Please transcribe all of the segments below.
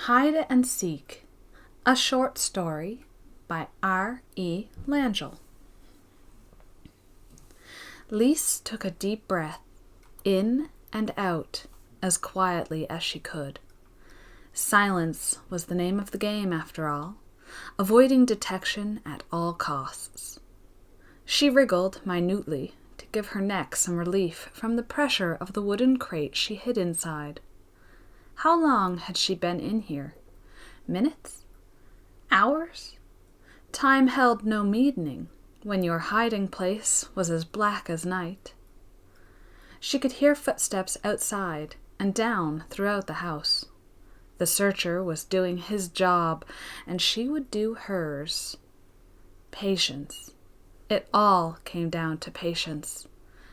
Hide and Seek, a short story by R.E. Langell. Lise took a deep breath, in and out, as quietly as she could. Silence was the name of the game, after all, avoiding detection at all costs. She wriggled minutely to give her neck some relief from the pressure of the wooden crate she hid inside. How long had she been in here? Minutes? Hours? Time held no meaning when your hiding place was as black as night. She could hear footsteps outside and down throughout the house. The searcher was doing his job, and she would do hers. Patience. It all came down to patience.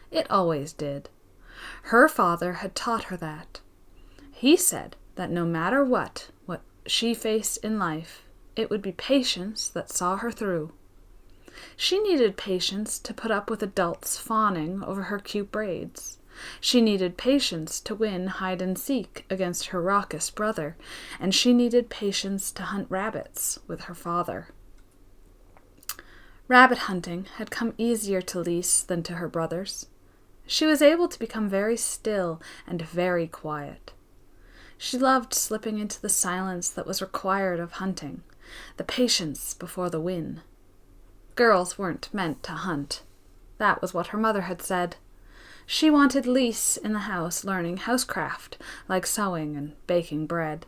It always did. Her father had taught her that. He said that no matter what she faced in life, it would be patience that saw her through. She needed patience to put up with adults fawning over her cute braids. She needed patience to win hide and seek against her raucous brother, and she needed patience to hunt rabbits with her father. Rabbit hunting had come easier to Lise than to her brothers. She was able to become very still and very quiet. She loved slipping into the silence that was required of hunting, the patience before the win. Girls weren't meant to hunt. That was what her mother had said. She wanted Lise in the house learning housecraft, like sewing and baking bread.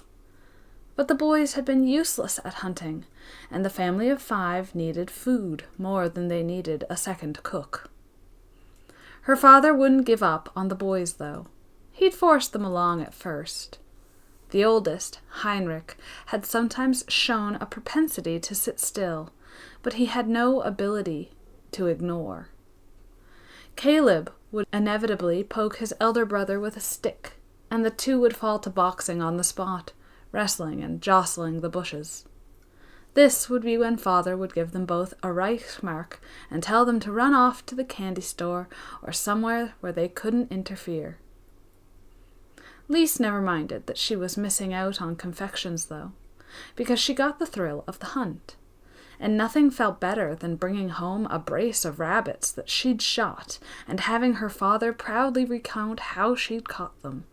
But the boys had been useless at hunting, and the family of 5 needed food more than they needed a second cook. Her father wouldn't give up on the boys, though. He'd forced them along at first. The oldest, Heinrich, had sometimes shown a propensity to sit still, but he had no ability to ignore. Caleb would inevitably poke his elder brother with a stick, and the two would fall to boxing on the spot, wrestling and jostling the bushes. This would be when father would give them both a Reichsmark and tell them to run off to the candy store or somewhere where they couldn't interfere. Lise never minded that she was missing out on confections, though, because she got the thrill of the hunt, and nothing felt better than bringing home a brace of rabbits that she'd shot and having her father proudly recount how she'd caught them.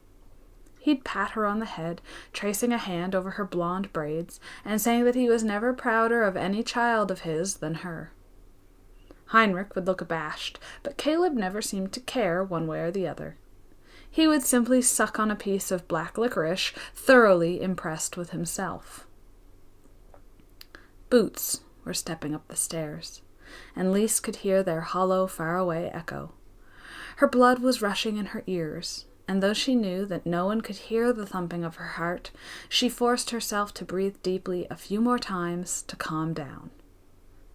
He'd pat her on the head, tracing a hand over her blonde braids, and saying that he was never prouder of any child of his than her. Heinrich would look abashed, but Caleb never seemed to care one way or the other. He would simply suck on a piece of black licorice, thoroughly impressed with himself. Boots were stepping up the stairs, and Lise could hear their hollow, faraway echo. Her blood was rushing in her ears, and though she knew that no one could hear the thumping of her heart, she forced herself to breathe deeply a few more times to calm down.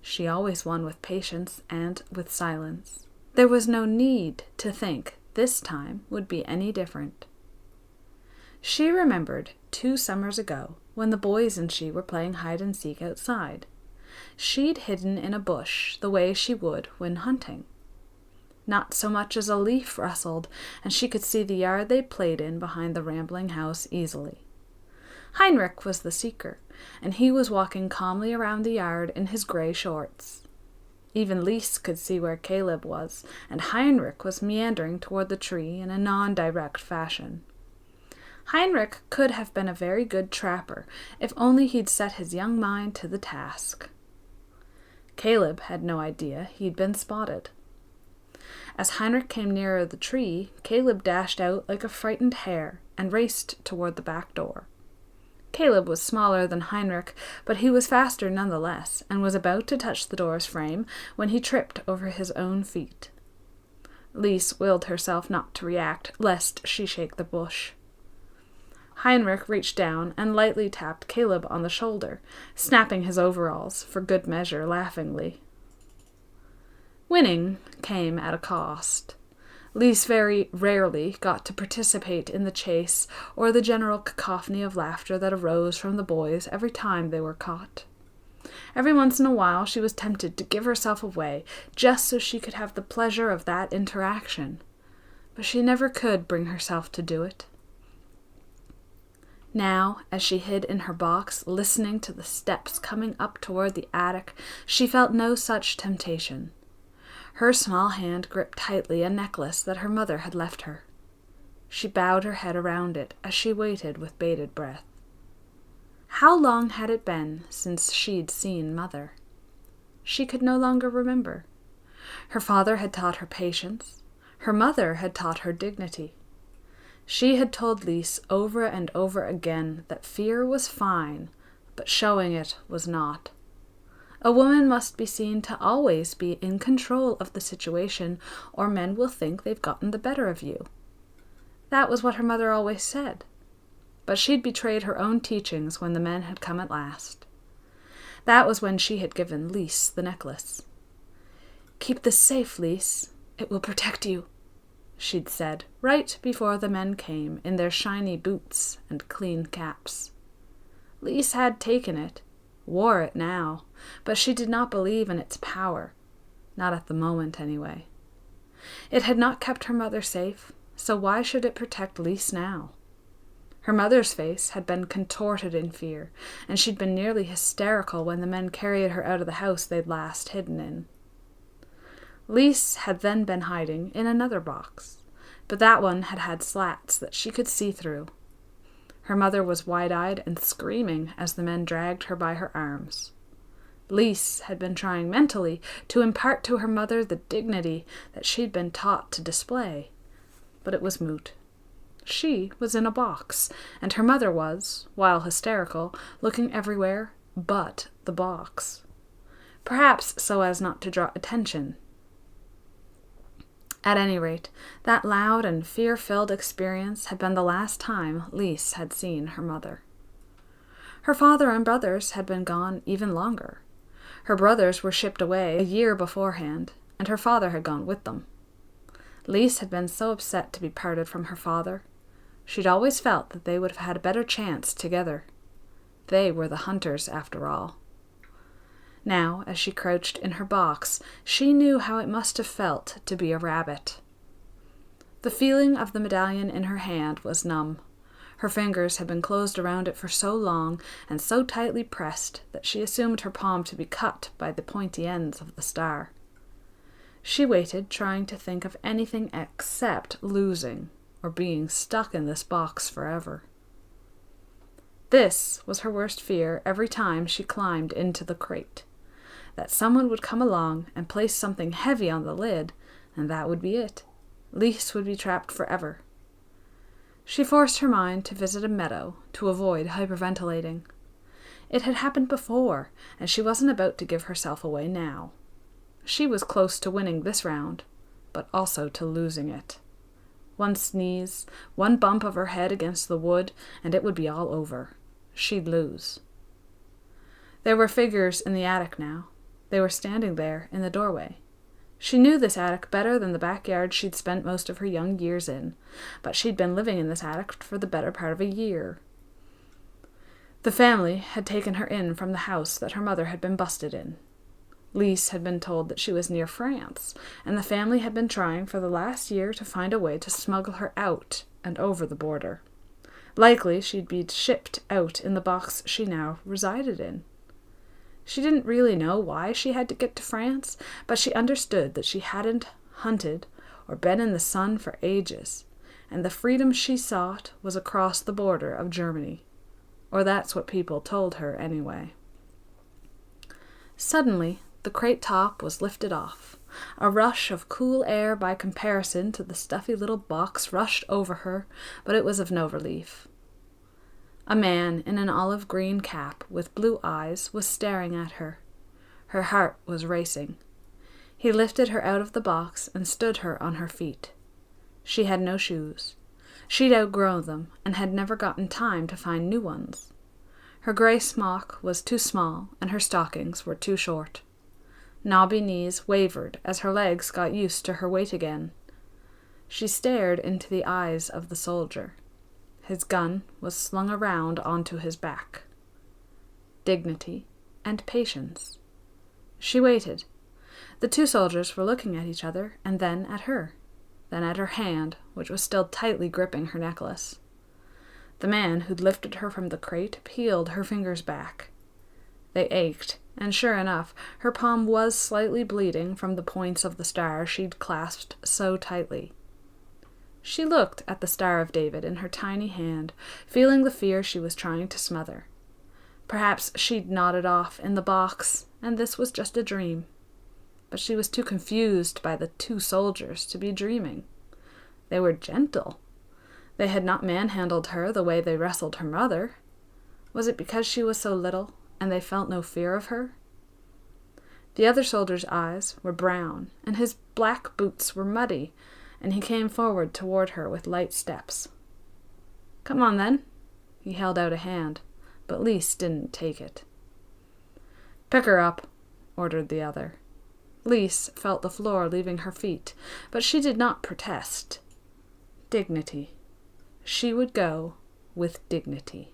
She always won with patience and with silence. There was no need to think this time would be any different. She remembered 2 summers ago when the boys and she were playing hide and seek outside. She'd hidden in a bush the way she would when hunting. Not so much as a leaf rustled, and she could see the yard they played in behind the rambling house easily. Heinrich was the seeker, and he was walking calmly around the yard in his gray shorts. Even Lise could see where Caleb was, and Heinrich was meandering toward the tree in a non-direct fashion. Heinrich could have been a very good trapper, if only he'd set his young mind to the task. Caleb had no idea he'd been spotted. As Heinrich came nearer the tree, Caleb dashed out like a frightened hare and raced toward the back door. Caleb was smaller than Heinrich, but he was faster nonetheless, and was about to touch the door's frame when he tripped over his own feet. Lise willed herself not to react, lest she shake the bush. Heinrich reached down and lightly tapped Caleb on the shoulder, snapping his overalls for good measure laughingly. Winning came at a cost. Lise very rarely got to participate in the chase or the general cacophony of laughter that arose from the boys every time they were caught. Every once in a while she was tempted to give herself away just so she could have the pleasure of that interaction, but she never could bring herself to do it. Now, as she hid in her box, listening to the steps coming up toward the attic, she felt no such temptation. Her small hand gripped tightly a necklace that her mother had left her. She bowed her head around it as she waited with bated breath. How long had it been since she'd seen Mother? She could no longer remember. Her father had taught her patience. Her mother had taught her dignity. She had told Lise over and over again that fear was fine, but showing it was not. A woman must be seen to always be in control of the situation, or men will think they've gotten the better of you. That was what her mother always said. But she'd betrayed her own teachings when the men had come at last. That was when she had given Lise the necklace. "Keep this safe, Lise. It will protect you," she'd said, right before the men came in their shiny boots and clean caps. Lise had taken it, wore it now, but she did not believe in its power, not at the moment anyway. It had not kept her mother safe, so why should it protect Lise now? Her mother's face had been contorted in fear, and she'd been nearly hysterical when the men carried her out of the house they'd last hidden in. Lise had then been hiding in another box, but that one had had slats that she could see through. Her mother was wide-eyed and screaming as the men dragged her by her arms. Lise had been trying mentally to impart to her mother the dignity that she'd been taught to display, but it was moot. She was in a box, and her mother was, while hysterical, looking everywhere but the box. Perhaps so as not to draw attention. At any rate, that loud and fear-filled experience had been the last time Lise had seen her mother. Her father and brothers had been gone even longer. Her brothers were shipped away a year beforehand, and her father had gone with them. Lise had been so upset to be parted from her father. She'd always felt that they would have had a better chance together. They were the hunters, after all. Now, as she crouched in her box, she knew how it must have felt to be a rabbit. The feeling of the medallion in her hand was numb. Her fingers had been closed around it for so long and so tightly pressed that she assumed her palm to be cut by the pointy ends of the star. She waited, trying to think of anything except losing or being stuck in this box forever. This was her worst fear every time she climbed into the crate, that someone would come along and place something heavy on the lid, and that would be it. Lise would be trapped forever. She forced her mind to visit a meadow to avoid hyperventilating. It had happened before, and she wasn't about to give herself away now. She was close to winning this round, but also to losing it. One sneeze, one bump of her head against the wood, and it would be all over. She'd lose. There were figures in the attic now. They were standing there in the doorway. She knew this attic better than the backyard she'd spent most of her young years in, but she'd been living in this attic for the better part of a year. The family had taken her in from the house that her mother had been busted in. Lise had been told that she was near France, and the family had been trying for the last year to find a way to smuggle her out and over the border. Likely she'd be shipped out in the box she now resided in. She didn't really know why she had to get to France, but she understood that she hadn't hunted or been in the sun for ages, and the freedom she sought was across the border of Germany. Or that's what people told her anyway. Suddenly, the crate top was lifted off. A rush of cool air by comparison to the stuffy little box rushed over her, but it was of no relief. A man in an olive-green cap with blue eyes was staring at her. Her heart was racing. He lifted her out of the box and stood her on her feet. She had no shoes. She'd outgrown them and had never gotten time to find new ones. Her grey smock was too small and her stockings were too short. Knobby knees wavered as her legs got used to her weight again. She stared into the eyes of the soldier. His gun was slung around onto his back. Dignity and patience. She waited. The two soldiers were looking at each other and then at her, then at her hand, which was still tightly gripping her necklace. The man who'd lifted her from the crate peeled her fingers back. They ached, and sure enough, her palm was slightly bleeding from the points of the star she'd clasped so tightly. She looked at the Star of David in her tiny hand, feeling the fear she was trying to smother. Perhaps she'd nodded off in the box, and this was just a dream. But she was too confused by the 2 soldiers to be dreaming. They were gentle. They had not manhandled her the way they wrestled her mother. Was it because she was so little, and they felt no fear of her? The other soldier's eyes were brown, and his black boots were muddy, and he came forward toward her with light steps. "Come on, then." He held out a hand, but Lise didn't take it. "Pick her up," ordered the other. Lise felt the floor leaving her feet, but she did not protest. Dignity. She would go with dignity.